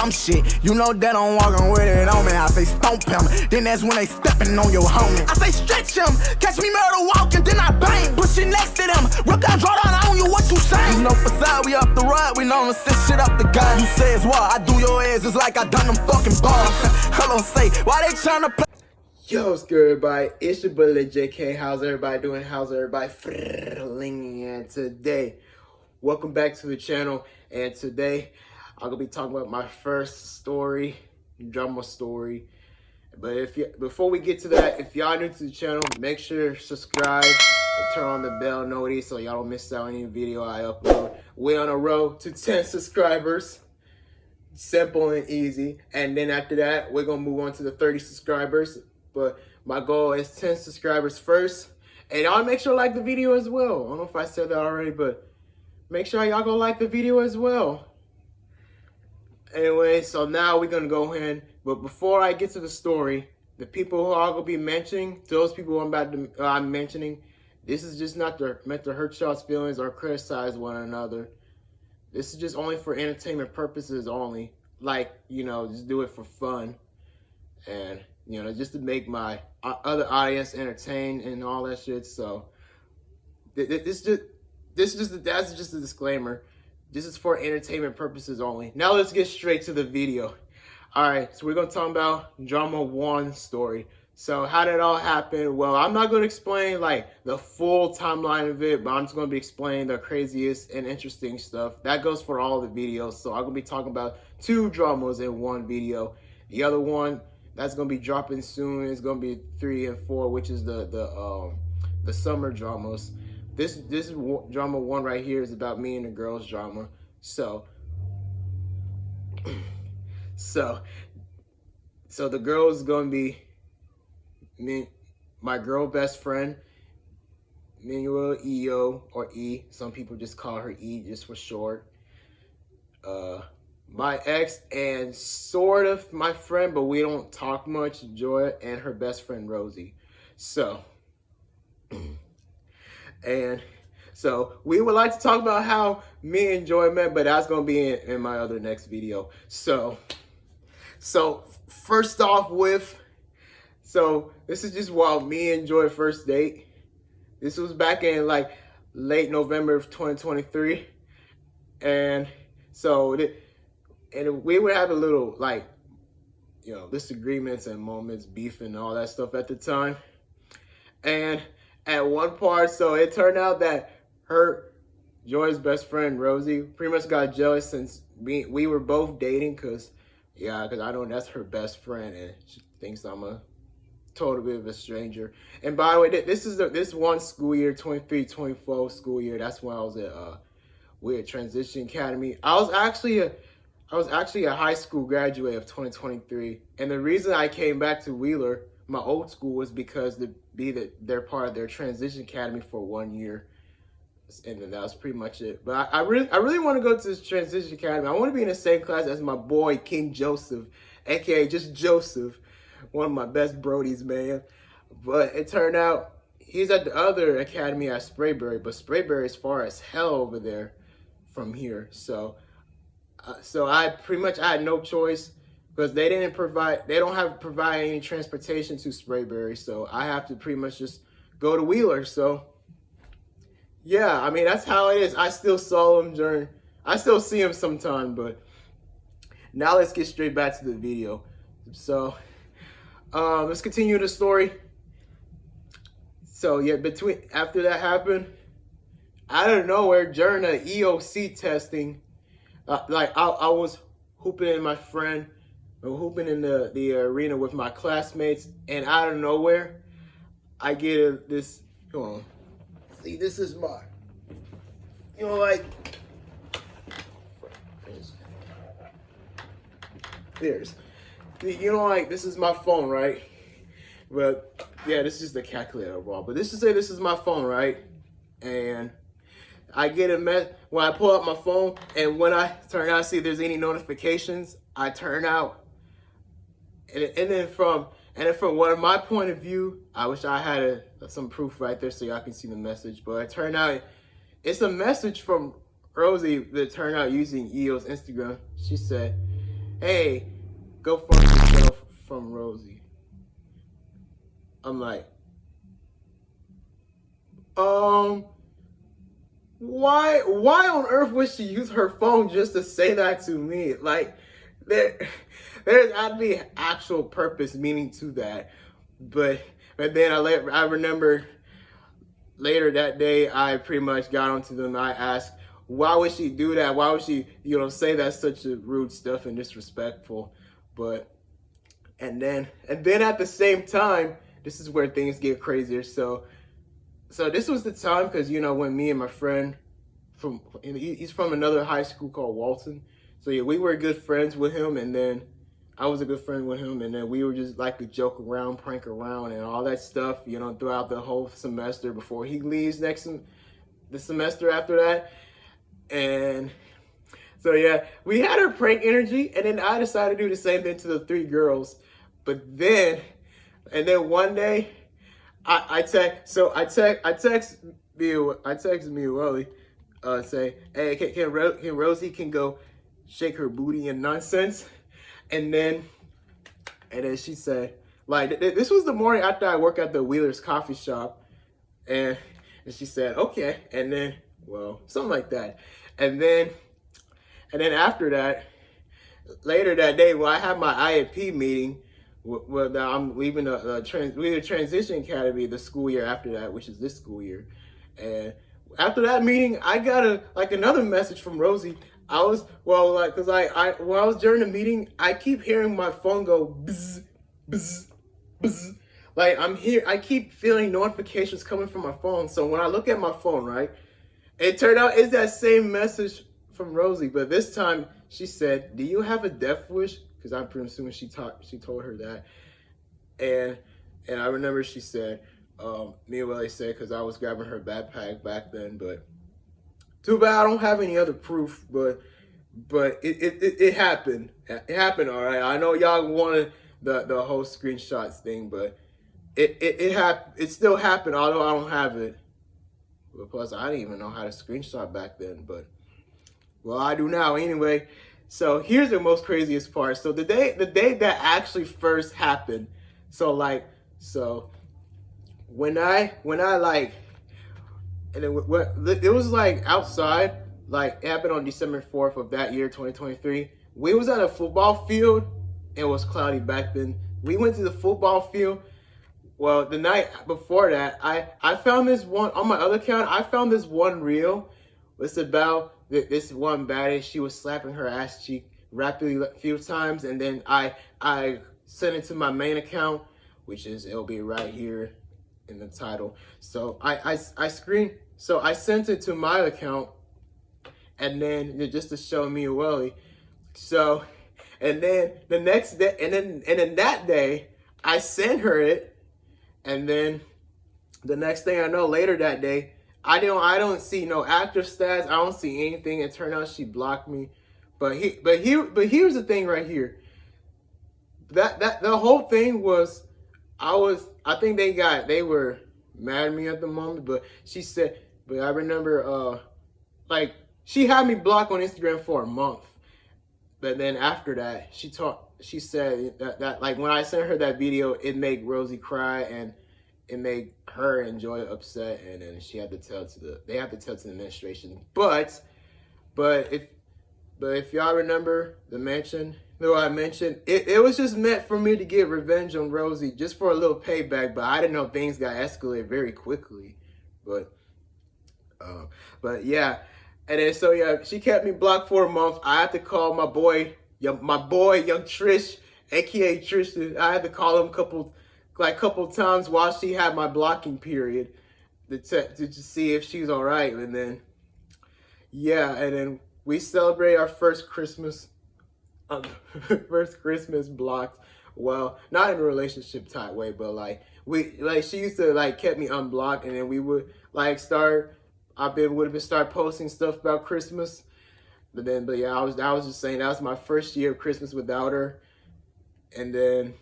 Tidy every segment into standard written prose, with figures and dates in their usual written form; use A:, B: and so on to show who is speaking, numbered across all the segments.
A: dumb shit. You know that I'm walking with it on me. I say stomp him, then that's when they stepping on your homie. I say stretch him, catch me murder walking, then I bang, pushing next to them. Rip down, draw down on you, what you saying? You know facade, we up the ride, we known to set shit up the guy. You say it's what, I do your ass just like I done them fucking bars. Hello, say, why they tryna play?
B: Yo, what's good, everybody? It's your boy JK. How's everybody doing? How's everybody feeling? And today, welcome back to the channel. And today, I'm gonna be talking about my first story, drama story. But before we get to that, if y'all new to the channel, make sure to subscribe and turn on the bell notice so y'all don't miss out on any video I upload. We're on a road to 10 subscribers. Simple and easy. And then after that, we're gonna move on to the 30 subscribers. But my goal is 10 subscribers first. And y'all make sure to like the video as well. I don't know if I said that already, but make sure y'all go like the video as well. Anyway, so now we're going to go ahead. But before I get to the story, the people who I'm going to be mentioning, those people I'm mentioning, this is just not meant to hurt y'all's feelings or criticize one another. This is just only for entertainment purposes only. Like, you know, just do it for fun. And you know, just to make my other audience entertained and all that shit. So that's just a disclaimer. This is for entertainment purposes only. Now let's get straight to the video. All right, so we're gonna talk about drama 1 story. So how did it all happen? Well, I'm not gonna explain like the full timeline of it, but I'm just gonna be explaining the craziest and interesting stuff. That goes for all the videos. So I'm gonna be talking about 2 dramas in one video. The other one that's gonna be dropping soon. It's gonna be 3 and 4, which is the summer dramas. This drama 1 right here is about me and the girls drama. So the girl is gonna be me, my girl best friend, Manuel EO or E. Some people just call her E just for short. My ex and sort of my friend, but we don't talk much, Joy, and her best friend, Rosie. So we would like to talk about how me and Joy met, but that's going to be in my other next video. So first off this is just while me and Joy first date. This was back in like late November of 2023. And we would have a little, like, you know, disagreements and moments, beef and all that stuff at the time. And at one part, so it turned out that Joy's best friend, Rosie, pretty much got jealous since we were both dating because I know that's her best friend and she thinks I'm a total bit of a stranger. And by the way, this one school year, 23-24 school year, that's when I was at Transition Academy. I was actually a high school graduate of 2023. And the reason I came back to Wheeler, my old school, was because they're part of their Transition Academy for 1 year. And then that was pretty much it. But I really want to go to this Transition Academy. I want to be in the same class as my boy, King Joseph, aka just Joseph, one of my best brodies, man. But it turned out he's at the other academy at Sprayberry, but Sprayberry is far as hell over there from here. So I had no choice because they don't provide any transportation to Sprayberry. So I have to pretty much just go to Wheeler. So yeah, I mean, that's how it is. I still see him sometime, but now let's get straight back to the video. So let's continue the story. So yeah, after that happened, out of nowhere during the EOC testing, like I was hooping in the arena with my classmates, and out of nowhere, I get this. Come on, see, this is my, you know, like this is my phone, right? But yeah, this is the calculator overall. But this is my phone, right? And I get a when I pull up my phone, and when I turn out, see if there's any notifications, I turn out, and then from one of my point of view, I wish I had some proof right there so y'all can see the message. But it turned out it's a message from Rosie that turned out using EO's Instagram. She said, hey, go fuck yourself from Rosie. I'm like, why on earth would she use her phone just to say that to me? Like, there's got to be actual purpose, meaning to that. But then I remember later that day, I pretty much got onto them. I asked, why would she do that? Why would she, say that such a rude stuff and disrespectful? But and then at the same time, this is where things get crazier. So this was the time because when me and my friend he's from another high school called Walton. So yeah, we were good friends with him, and then I was a good friend with him, and then we were just like to joke around, prank around, and all that stuff, throughout the whole semester before he leaves the semester after that. And so yeah, we had our prank energy, and then I decided to do the same thing to the three girls. But then one day, I text me Welly, say, hey, can Rosie can go shake her booty and nonsense, and then she said, like, this was the morning after I worked at the Wheeler's coffee shop, and she said, okay, and then, well, something like that, and then after that, later that day, I had my IAP meeting. Well, I'm leaving the transition academy the school year after that, which is this school year. And after that meeting, I got another message from Rosie. I was because I when I was during the meeting, I keep hearing my phone go bzz, bzz, bzz. Like I keep feeling notifications coming from my phone. So when I look at my phone, right, it turned out it's that same message from Rosie, but this time she said, "Do you have a death wish?" Because I'm pretty assuming she told her that, and I remember she said, me and Willie said, because I was grabbing her backpack back then, but too bad I don't have any other proof, but it happened. It happened, all right. I know y'all wanted the whole screenshots thing, but it still happened, although I don't have it. But plus, I didn't even know how to screenshot back then, but well, I do now anyway. So here's the most craziest part. So the day that actually first happened. So when I like, and it was like outside. Like it happened on December 4th of that year, 2023. We was at a football field. It was cloudy back then. We went to the football field. Well, the night before that, I found this one on my other account. I found this one reel. It's about this one baddie. She was slapping her ass cheek rapidly a few times, and then I sent it to my main account, which it'll be right here in the title. So I sent it to my account, and then just to show me and Welly. So, and then the next day, and then that day, I sent her it, and then the next thing I know, later that day, I don't see no active stats. I don't see anything. It turned out she blocked me. But here's the thing right here. That the whole thing was, I think they were mad at me at the moment. But she said, but I remember like she had me blocked on Instagram for a month. But then after that, she said that like when I sent her that video, it made Rosie cry and it made her and Joy upset, and then they had to tell to the administration. But if y'all remember the mention, though I mentioned, it was just meant for me to get revenge on Rosie, just for a little payback. But I didn't know things got escalated very quickly. But yeah, and then so yeah, she kept me blocked for a month. I had to call my boy, young Trish, aka Tristan. I had to call him a couple times while she had my blocking period to just see if she's all right. And then yeah, and then we celebrate our first Christmas blocked. Well, not in a relationship type way, but she used to kept me unblocked, and then we would start posting stuff about Christmas. But yeah, I was just saying that was my first year of Christmas without her. And then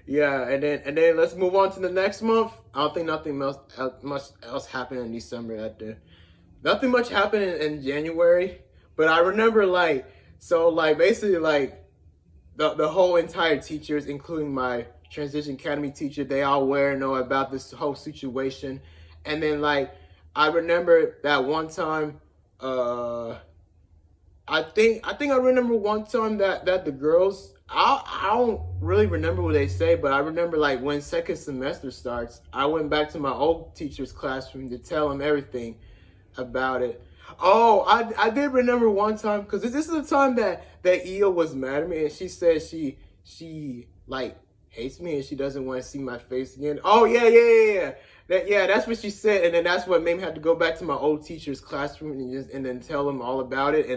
B: yeah, and then let's move on to the next month. I don't think much else happened in December that day. Nothing much happened in January, but I remember So like basically like the whole entire teachers, including my transition academy teacher, they all aware and know about this whole situation. And then like I remember that one time, I remember one time that the girls, I don't really remember what they say, but I remember like when second semester starts, I went back to my old teacher's classroom to tell him everything about it. Oh, I did remember one time, because this is the time that Io was mad at me, and she said she like hates me and she doesn't want to see my face again. Oh yeah. That's what she said, and then that's what made me have to go back to my old teacher's classroom and then tell them all about it,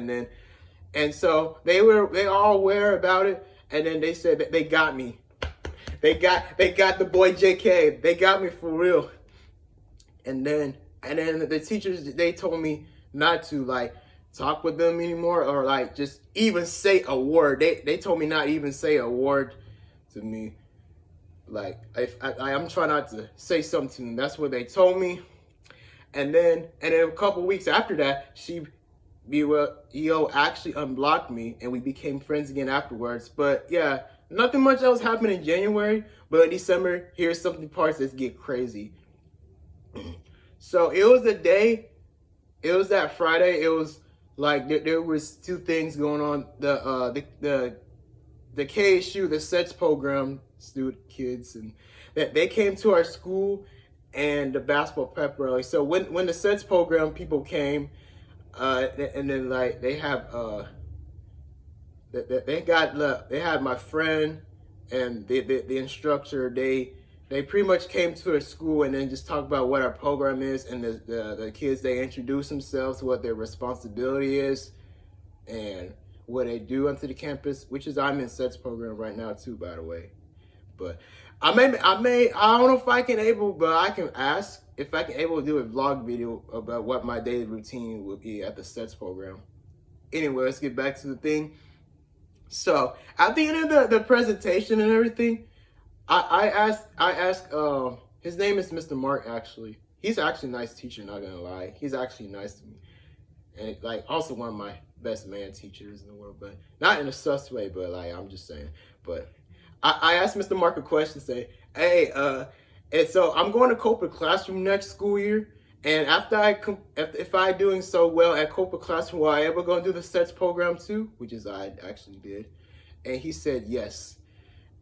B: and so they all aware about it, and then they said that they got me. They got the boy JK. They got me for real. And then the teachers, they told me not to like talk with them anymore, or like just even say a word. They told me not even say a word to me. Like if I'm trying not to say something to them. That's what they told me. And then a couple weeks after that, EO actually unblocked me, and we became friends again afterwards. But yeah, nothing much else happened in January. But in December, here's something parts that get crazy. So it was that Friday. It was like there was two things going on. The KSU, the SETS program student kids, and that they came to our school, and the basketball pep rally. So when the SETS program people came, and then like they had my friend and the instructor. They pretty much came to our school and then just talked about what our program is, and the kids, they introduce themselves, what their responsibility is, and what they do onto the campus, which is I'm in SETS program right now too, by the way. But I don't know if I can able, but I can ask if I can able to do a vlog video about what my daily routine would be at the SETS program. Anyway, let's get back to the thing. So at the end of the presentation and everything, I asked his name is Mr. Mark, actually. He's actually a nice teacher, not gonna lie. He's actually nice to me. And like also one of my best man teachers in the world, but not in a sus way, but like I'm just saying. But I asked Mr. Mark a question, say, hey, and so I'm going to Copa Classroom next school year, and if I doing so well at Copa Classroom, will I ever go and do the SETS program too? Which is I actually did. And he said yes.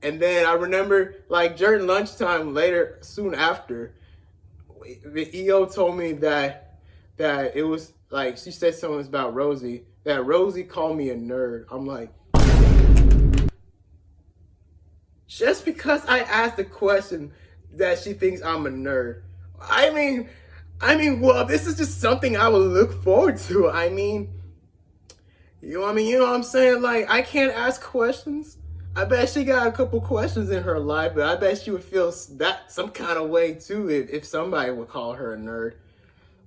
B: And then I remember, like, during lunchtime later, soon after, the EO told me that it was, like, she said something about Rosie, that Rosie called me a nerd. I'm like, just because I asked a question that she thinks I'm a nerd. I mean, well, this is just something I would look forward to. I mean, you know what I'm saying? Like, I can't ask questions. I bet she got a couple questions in her life, but I bet she would feel that some kind of way too if somebody would call her a nerd.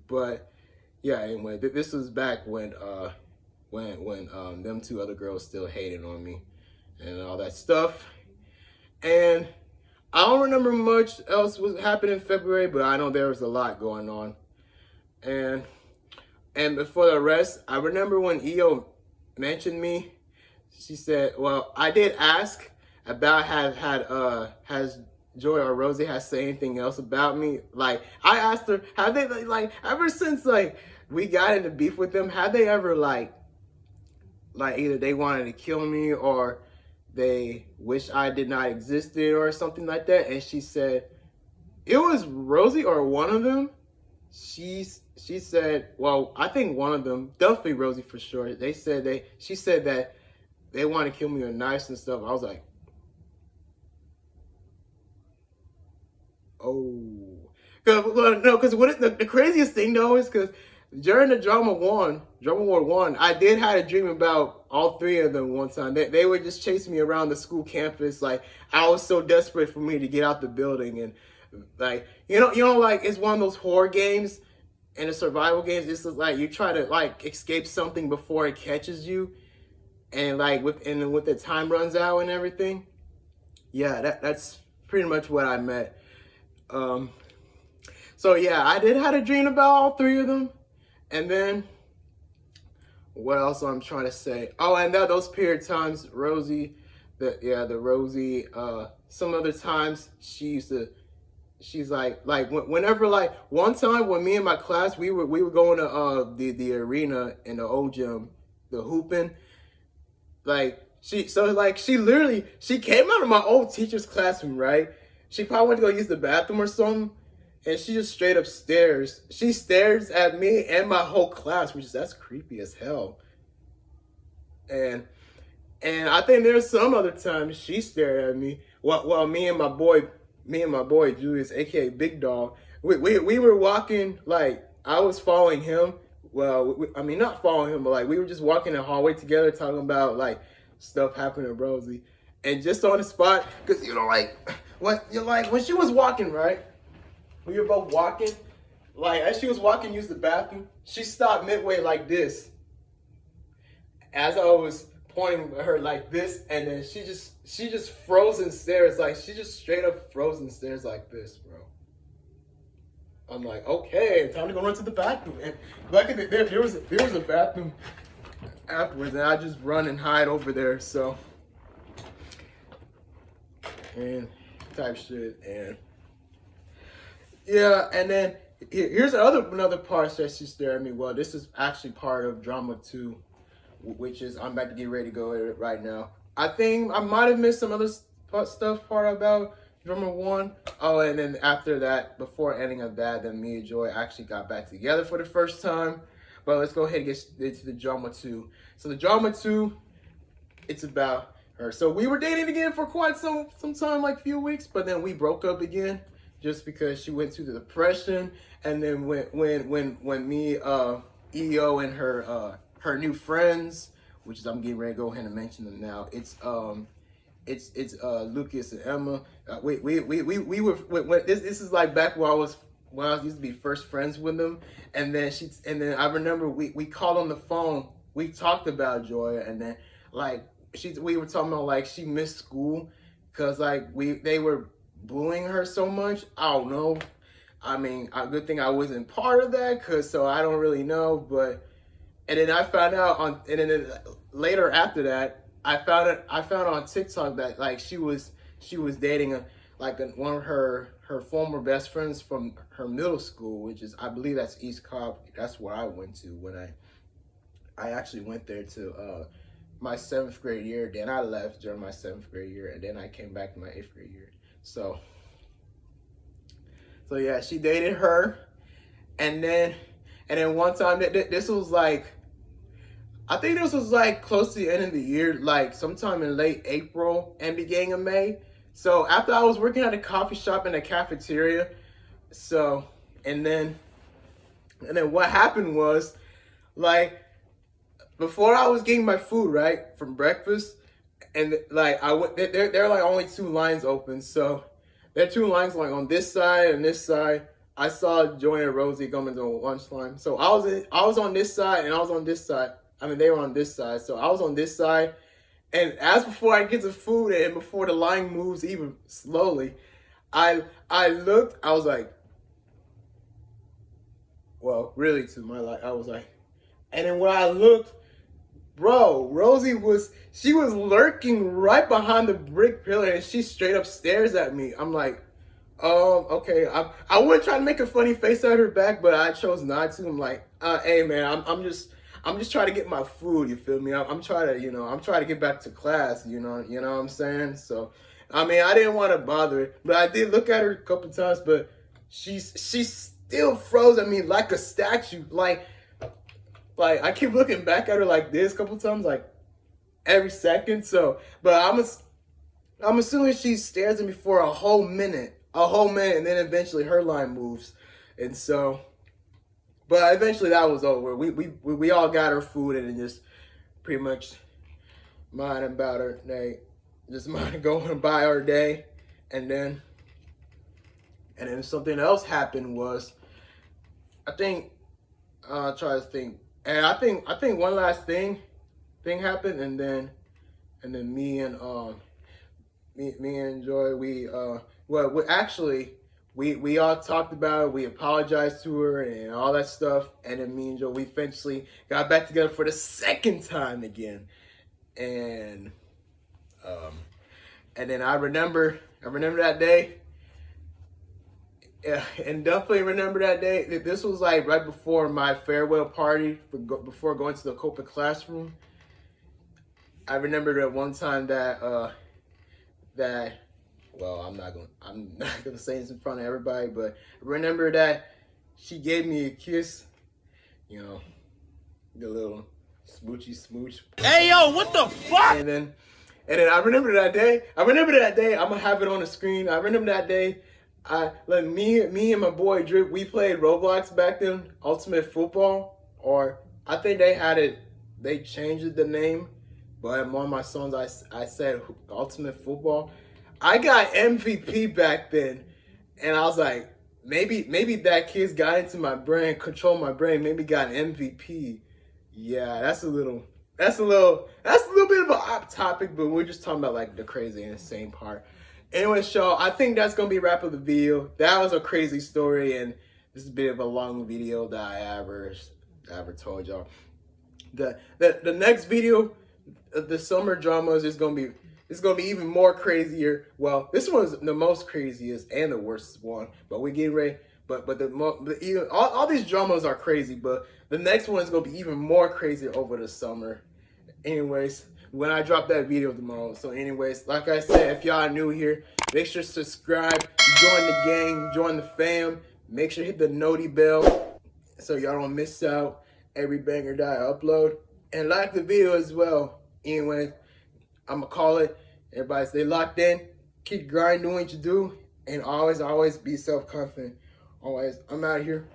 B: But yeah, anyway, this was back when them two other girls still hated on me and all that stuff. And I don't remember much else was happening in February, but I know there was a lot going on. And for the rest, I remember when EO mentioned me. She said, well, I did ask about has Joy or Rosie has said anything else about me. Like, I asked her, have they, like ever since, like, we got into beef with them, have they ever, like either they wanted to kill me or they wish I did not existed or something like that? And she said, it was Rosie or one of them. She said, well, I think one of them, definitely Rosie for sure. She said that they want to kill me with knives and stuff. I was like, oh. Because the craziest thing though is because during the Drama War 1, I did have a dream about all three of them one time. They were just chasing me around the school campus. Like, I was so desperate for me to get out the building. And like, you know, like, it's one of those horror games and the survival games. This is like, you try to like escape something before it catches you. And like with the time runs out and everything. Yeah, that's pretty much what I meant. So yeah, I did have a dream about all three of them. And then what else I'm trying to say? Oh, and those period times, Rosie, the Rosie. Some other times she's like whenever, like one time when me and my class we were going to the arena in the old gym, the hooping. Like she literally she came out of my old teacher's classroom, right? She probably went to go use the bathroom or something, and she just straight up stares. She stares at me and my whole class, which is that's creepy as hell. And I think there's some other times she stared at me. Well, me and my boy Julius, aka Big Dog, we were walking, like I was following him. Well, I mean not following him, but like we were just walking the hallway together, talking about like stuff happening to Rosie, and just on the spot, cause when she was walking, right, we were both walking, like as she was walking, use the bathroom, she stopped midway like this, as I was pointing at her like this, and then she just frozen stares, like she just straight up frozen stares like this, bro. I'm like, okay, time to go run to the bathroom. And luckily there was a bathroom afterwards, and I just run and hide over there. So and type shit, and yeah, and then here's another part that she stared at me. Well, this is actually part of drama 2, which is I'm about to get ready to go right now. I think I might have missed some other part about drama 1. Oh, and then after that, before ending of that, then me and Joy actually got back together for the first time. But let's go ahead and get into the drama 2. So the drama 2, it's about her. So we were dating again for quite some time, like a few weeks, but then we broke up again just because she went through the depression. And then when me, EO and her new friends, which is I'm getting ready to go ahead and mention them now. It's Lucas and Emma. We were this is like back when I used to be first friends with them, and then I remember we called on the phone. We talked about Joya, and then like we were talking about like she missed school because like they were bullying her so much. I don't know. I mean, a good thing I wasn't part of that, so I don't really know, but. And then I found out later after that, I found on TikTok that like she was dating one of her former best friends from her middle school, which is I believe that's East Cobb. That's where I went to when I actually went there to my 7th grade year. Then I left during my 7th grade year, and then I came back in my 8th grade year. So yeah, she dated her, and then one time this was like. I think this was like close to the end of the year, like sometime in late April and beginning of May. So after I was working at a coffee shop in a cafeteria, and then what happened was, like, before I was getting my food, right, from breakfast, and like there are like only 2 lines open, so there are 2 lines like on this side and this side. I saw Joy and Rosie coming to lunch line, so I was on this side and I was on this side. I mean, they were on this side, so I was on this side. And as before I get the food and before the line moves even slowly, I looked, I was like, well, really to my life, I was like, and then when I looked, bro, Rosie was lurking right behind the brick pillar, and she straight up stares at me. I'm like, okay. I wouldn't try to make a funny face at her back, but I chose not to. I'm like, hey man, I'm just trying to get my food, you feel me? I'm trying to get back to class, you know what I'm saying? So, I mean, I didn't want to bother her, but I did look at her a couple times, but she still froze at me like a statue. Like I keep looking back at her like this a couple times, like every second. So, but I'm assuming she stares at me for a whole minute, and then eventually her line moves. And so, but eventually that was over. We all got our food and then just pretty much mind about our day, just mind going by our day, and then something else happened was, I think I'll try to think, and I think one last thing happened, and then me and Joy, we we all talked about it. We apologized to her and all that stuff. And then me and Joe, we eventually got back together for the second time again. And then I remember that day. Yeah, and definitely remember that day. This was like right before my farewell party, before going to the Copa classroom. I remember that one time that well, I'm not gonna say this in front of everybody, but I remember that she gave me a kiss, you know, the little smoochy smooch.
A: Hey yo, what the fuck?
B: And then I remember that day. I'm gonna have it on the screen. I remember that day. Me and my boy Drip, we played Roblox back then, Ultimate Football, or I think they changed the name, but in one of my songs I said Ultimate Football. I got MVP back then, and I was like, maybe that kid's got into my brain, controlled my brain, maybe got an MVP. Yeah, that's a little bit of an off topic, but we're just talking about like the crazy and insane part. Anyway, y'all, I think that's gonna be a wrap of the video. That was a crazy story, and this is a bit of a long video that I ever told y'all. The next video, the summer dramas, is gonna be even more crazier. Well, this one's the most craziest and the worst one, but we're getting ready. But all these dramas are crazy, but the next one is gonna be even more crazy over the summer. Anyways, when I drop that video tomorrow. So anyways, like I said, if y'all are new here, make sure to subscribe, join the gang, join the fam. Make sure to hit the noti bell so y'all don't miss out every banger that I upload. And like the video as well. Anyways, I'm gonna call it. Everybody stay locked in, keep grinding, doing what you do, and always be self-confident. Always, I'm out of here.